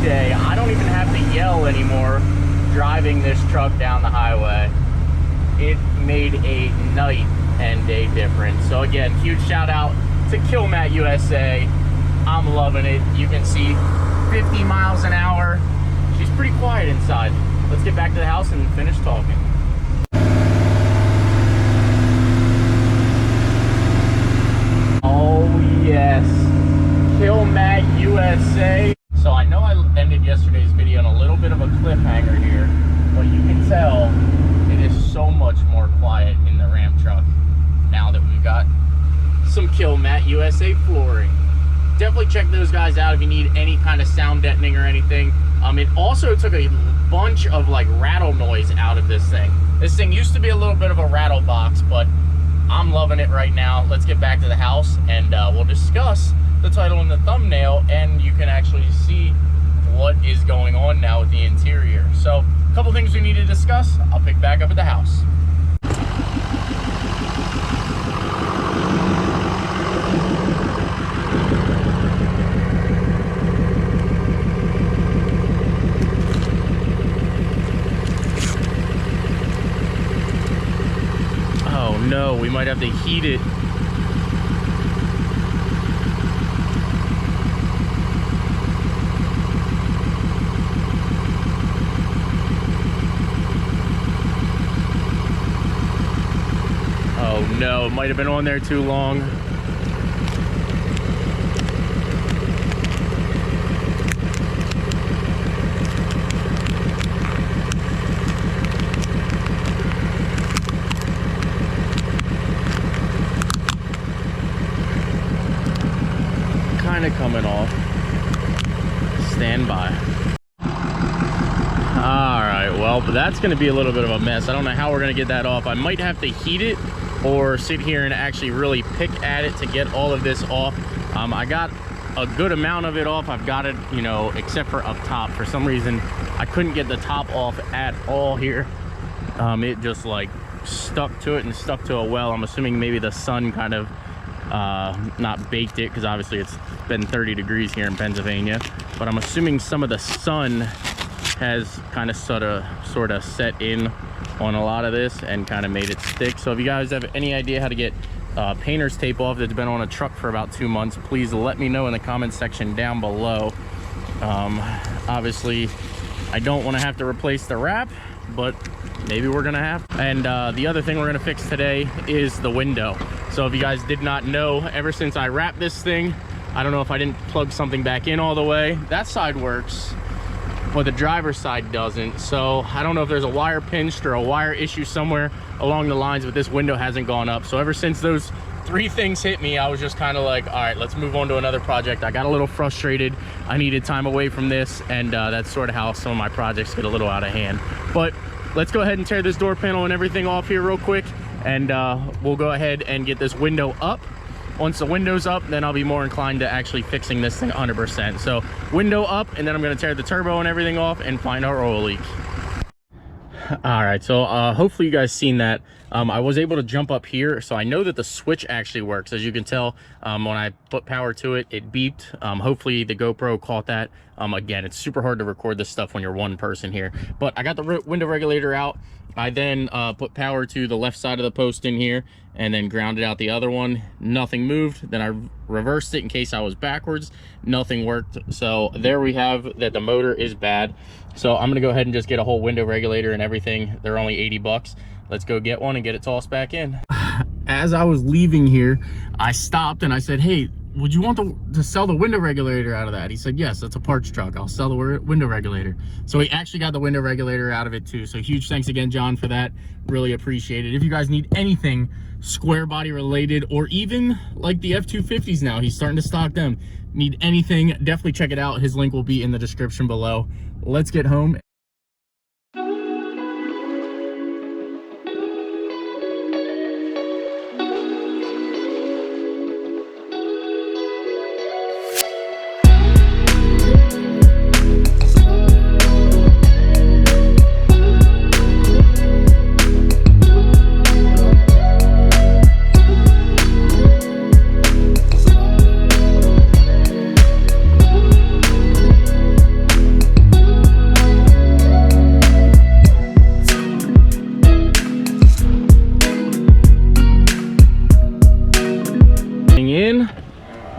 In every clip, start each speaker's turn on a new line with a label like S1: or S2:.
S1: day. I don't even have to yell anymore driving this truck down the highway. It made a night and day difference. So again, huge shout out to Kilmat USA. I'm loving it. You can see 50 miles an hour. She's pretty quiet inside. Let's get back to the house and finish talking. Oh yes, Kilmat USA. So I know I ended yesterday's video on a little bit of a cliffhanger here, but you can tell it is so much more quiet in the Ram truck now that we've got some Kilmat USA flooring. Definitely check those guys out if you need any kind of sound deadening or anything. It also took a bunch of like rattle noise out of this thing. This thing used to be a little bit of a rattle box, but I'm loving it right now. Let's get back to the house and we'll discuss the title and the thumbnail, and you can actually see what is going on now with the interior. So a couple things we need to discuss. I'll pick back up at the house. Oh no, we might have to heat it. Oh no, it might have been on there too long. Kind of coming off. Stand by. All right, well, that's going to be a little bit of a mess. I don't know how we're going to get that off. I might have to heat it or sit here and actually really pick at it to get all of this off. I got a good amount of it off. I've got it, you know, except for up top. For some reason, I couldn't get the top off at all here. It just like stuck to it and stuck to a well. I'm assuming maybe the sun kind of not baked it, because obviously it's been 30 degrees here in Pennsylvania, but I'm assuming some of the sun has kind of sort of set in on a lot of this and kind of made it stick. So if you guys have any idea how to get painter's tape off that's been on a truck for about 2 months, please let me know in the comment section down below. Obviously I don't want to have to replace the wrap, but maybe we're gonna have. And the other thing we're gonna fix today is the window. So if you guys did not know, ever since I wrapped this thing, I don't know if I didn't plug something back in all the way. That side works, but the driver's side doesn't. So I don't know if there's a wire pinched or a wire issue somewhere along the lines, but this window hasn't gone up. So ever since those 3 things hit me, I was just kind of like, all right, let's move on to another project. I got a little frustrated. I needed time away from this, and that's sort of how some of my projects get a little out of hand. But let's go ahead and tear this door panel and everything off here real quick, and we'll go ahead and get this window up. Once the window's up, then I'll be more inclined to actually fixing this thing 100%. So window up, and then I'm gonna tear the turbo and everything off and find our oil leak. All right, so hopefully you guys seen that. I was able to jump up here, so I know that the switch actually works. As you can tell, when I put power to it, it beeped. Hopefully the GoPro caught that. Again, it's super hard to record this stuff when you're one person here, but I got the window regulator out. I then put power to the left side of the post in here and then grounded out the other one. Nothing moved. Then I reversed it in case I was backwards. Nothing worked. So there we have that the motor is bad. So I'm gonna go ahead and just get a whole window regulator and everything. They're only 80 bucks. Let's go get one and get it tossed back in. As I was leaving here, I stopped and I said, hey, would you want to sell the window regulator out of that? He said, yes, that's a parts truck. I'll sell the window regulator. So he actually got the window regulator out of it too. So huge thanks again, John, for that. Really appreciate it. If you guys need anything square body related, or even like the F250s now, he's starting to stock them. Need anything, definitely check it out. His link will be in the description below. Let's get home.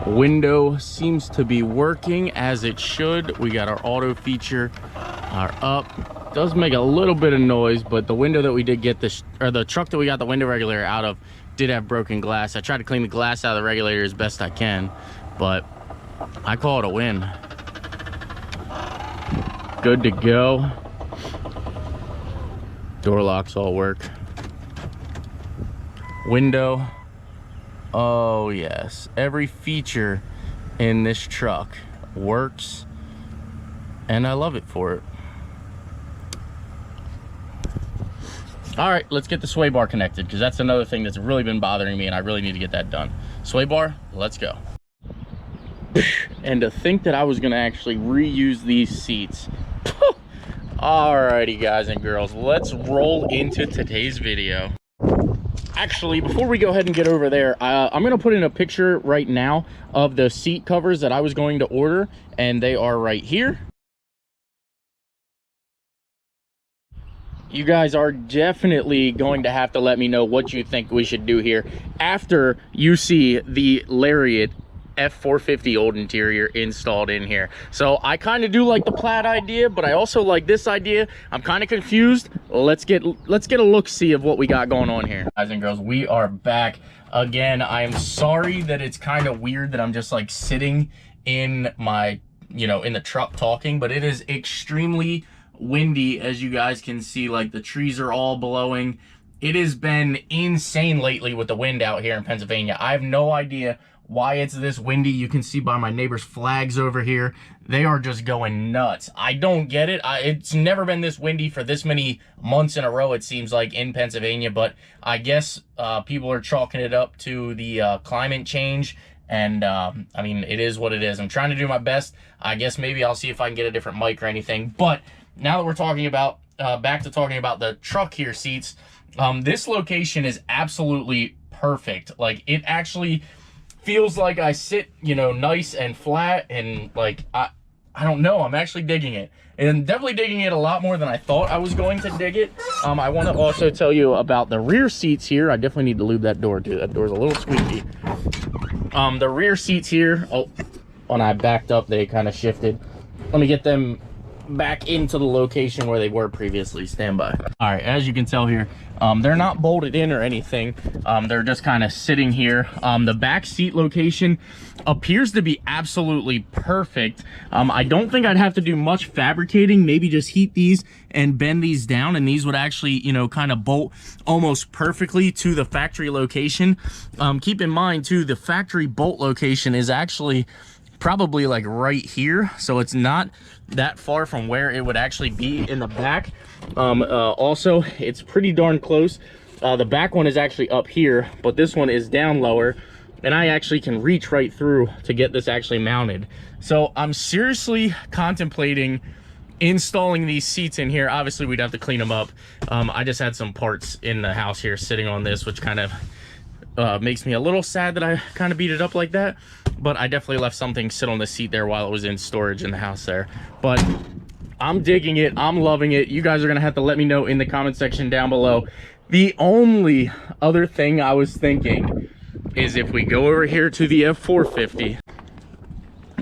S1: Window seems to be working as it should. We got our auto feature, our up. Does make a little bit of noise, but the window that we did get this, or the truck that we got the window regulator out of, did have broken glass. I tried to clean the glass out of the regulator as best I can, but I call it a win. Good to go. Door locks all work. Window. Oh yes, every feature in this truck works, and I love it for it. All right, let's get the sway bar connected, because that's another thing that's really been bothering me, and I really need to get that done. Sway bar, let's go. And to think that I was gonna actually reuse these seats. Alrighty, guys and girls, let's roll into today's video. Actually, before we go ahead and get over there, I'm gonna put in a picture right now of the seat covers that I was going to order, and they are right here. You guys are definitely going to have to let me know what you think we should do here after you see the Lariat F450 old interior installed in here. So I kind of do like the plaid idea, but I also like this idea. I'm kind of confused. Let's get a look-see of what we got going on here. Guys and girls, we are back again. I am sorry that it's kind of weird that I'm just like sitting in my, in the truck talking, but it is extremely windy, as you guys can see. Like, the trees are all blowing. It has been insane lately with the wind out here in Pennsylvania. I have no idea why it's this windy. You can see by my neighbor's flags over here, they are just going nuts. I don't get it. It's never been this windy for this many months in a row, it seems like, in Pennsylvania, but I guess people are chalking it up to the climate change. And I mean, it is what it is. I'm trying to do my best. I guess maybe I'll see if I can get a different mic or anything. But now that we're talking about, back to talking about the truck here seats, this location is absolutely perfect. Like, it actually feels like I sit, nice and flat, and like, I don't know, I'm actually digging it. And definitely digging it a lot more than I thought I was going to dig it. I want to also tell you about the rear seats here. I definitely need to lube that door too. That door's a little squeaky. The rear seats here, oh, when I backed up, they kind of shifted. Let me get them back into the location where they were previously. Stand by. All right, as you can tell here, they're not bolted in or anything. They're just kind of sitting here. The back seat location appears to be absolutely perfect. I don't think I'd have to do much fabricating, maybe just heat these and bend these down, and these would actually, kind of bolt almost perfectly to the factory location. Keep in mind too, the factory bolt location is actually probably like right here, so it's not that far from where it would actually be in the back. Also, it's pretty darn close. The back one is actually up here, but this one is down lower, and I actually can reach right through to get this actually mounted. So I'm seriously contemplating installing these seats in here. Obviously, we'd have to clean them up. I just had some parts in the house here sitting on this, which kind of makes me a little sad that I kind of beat it up like that, but I definitely left something sit on the seat there while it was in storage in the house there. But I'm digging it, I'm loving it. You guys are gonna have to let me know in the comment section down below. The only other thing I was thinking is, if we go over here to the F450,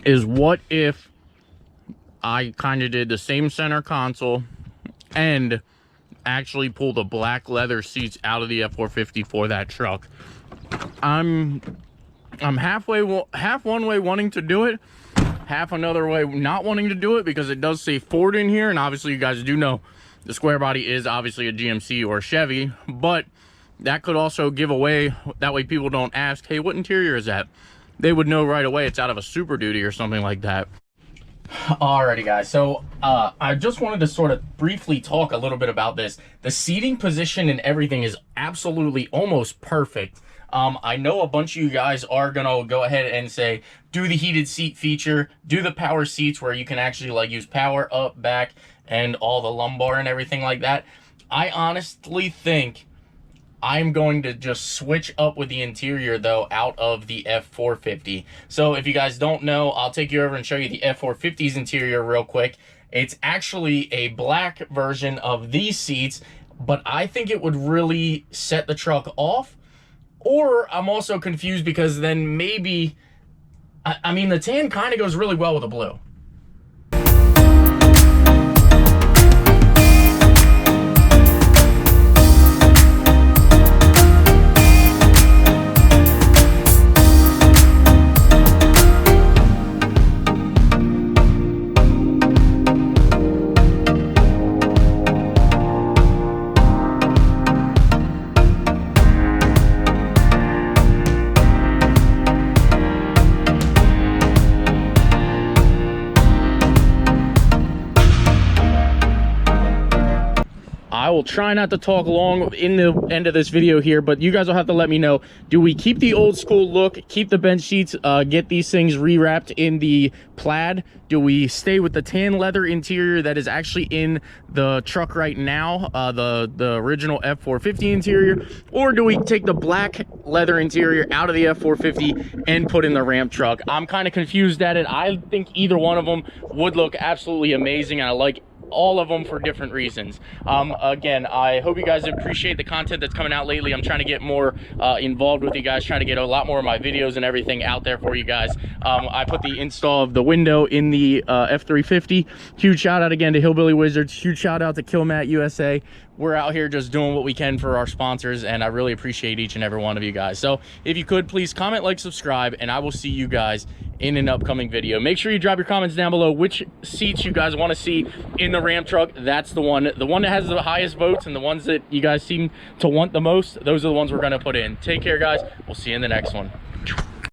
S1: is what if I kind of did the same center console and actually pull the black leather seats out of the F450 for that truck. I'm half one way wanting to do it, half another way not wanting to do it, because it does say Ford in here, and obviously you guys do know the square body is obviously a GMC or Chevy, but that could also give away, that way people don't ask, hey, what interior is that? They would know right away it's out of a Super Duty or something like that. Alrighty guys, so I just wanted to sort of briefly talk a little bit about this. The seating position and everything is absolutely almost perfect. I know a bunch of you guys are gonna go ahead and say, do the heated seat feature, do the power seats where you can actually like use power up, back, and all the lumbar and everything like that. I honestly think I'm going to just switch up with the interior though out of the F450. So if you guys don't know, I'll take you over and show you the F450's interior real quick. It's actually a black version of these seats, but I think it would really set the truck off. Or I'm also confused because then maybe I mean, the tan kind of goes really well with the blue. I will try not to talk long in the end of this video here, but you guys will have to let me know, do we keep the old school look, keep the bench seats, get these things rewrapped in the plaid? Do we stay with the tan leather interior that is actually in the truck right now, the original F450 interior? Or do we take the black leather interior out of the F450 and put in the Ram truck? I'm kind of confused at it. I think either one of them would look absolutely amazing, and I like all of them for different reasons. Again, I hope you guys appreciate the content that's coming out lately. I'm trying to get more involved with you guys, trying to get a lot more of my videos and everything out there for you guys. I put the install of the window in the F350. Huge shout out again to Hillbilly Wizards. Huge shout out to Killmat USA. We're out here just doing what we can for our sponsors, and I really appreciate each and every one of you guys. So if you could, please comment, like, subscribe, and I will see you guys in an upcoming video. Make sure you drop your comments down below which seats you guys want to see in the Ram truck. That's the one that has the highest votes, and the ones that you guys seem to want the most, those are the ones we're going to put in. Take care, guys. We'll see you in the next one.